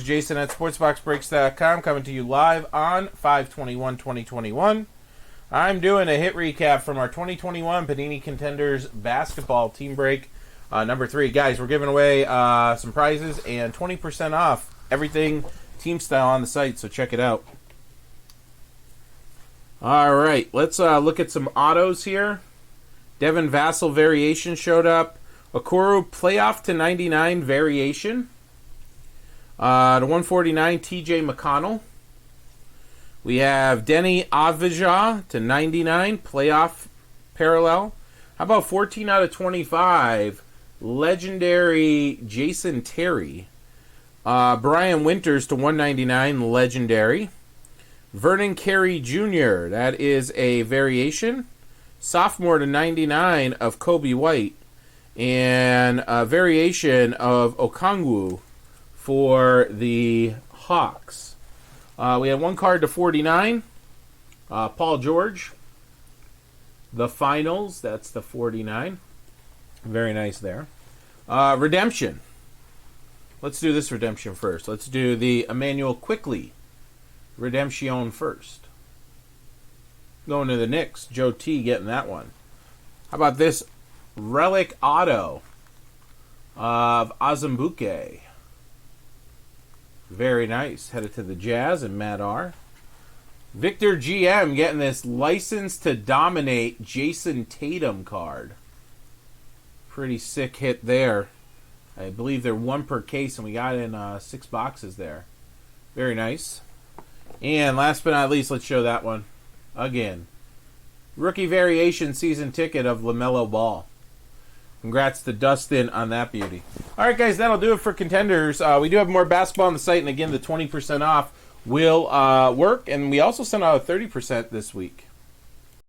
Jason at SportsBoxBreaks.com, coming to you live on 5/21/2021. I'm doing a hit recap from our 2021 Panini Contenders basketball team break number 3. Guys, we're giving away some prizes and 20% off everything team style on the site, so check it out. All right, let's look at some autos here. Devin Vassell variation showed up. Okoro playoff to 99 variation. To 149, TJ McConnell. We have Denny Avdija to 99 playoff parallel. How about 14 out of 25? Legendary Jason Terry. Brian Winters to 199 legendary. Vernon Carey Jr. That is a variation. Sophomore to 99 of Kobe White. And a variation of Okongwu for the Hawks. We have one card to 49. Paul George. The finals. That's the 49. Very nice there. Redemption. Let's do this redemption first. Let's do the Emmanuel Quickley redemption first. Going to the Knicks. Joe T getting that one. How about this relic auto of Azumbuke? Very nice. Headed to the Jazz and Matt R. Victor GM getting this license to dominate Jason Tatum card. Pretty sick hit there. I believe they're 1 per case, and we got in 6 boxes there. Very nice. And last but not least, let's show that one again. Rookie variation season ticket of LaMelo Ball. Congrats to Dustin on that beauty. All right, guys, that'll do it for Contenders. We do have more basketball on the site, and again, the 20% off will work, and we also sent out a 30% this week.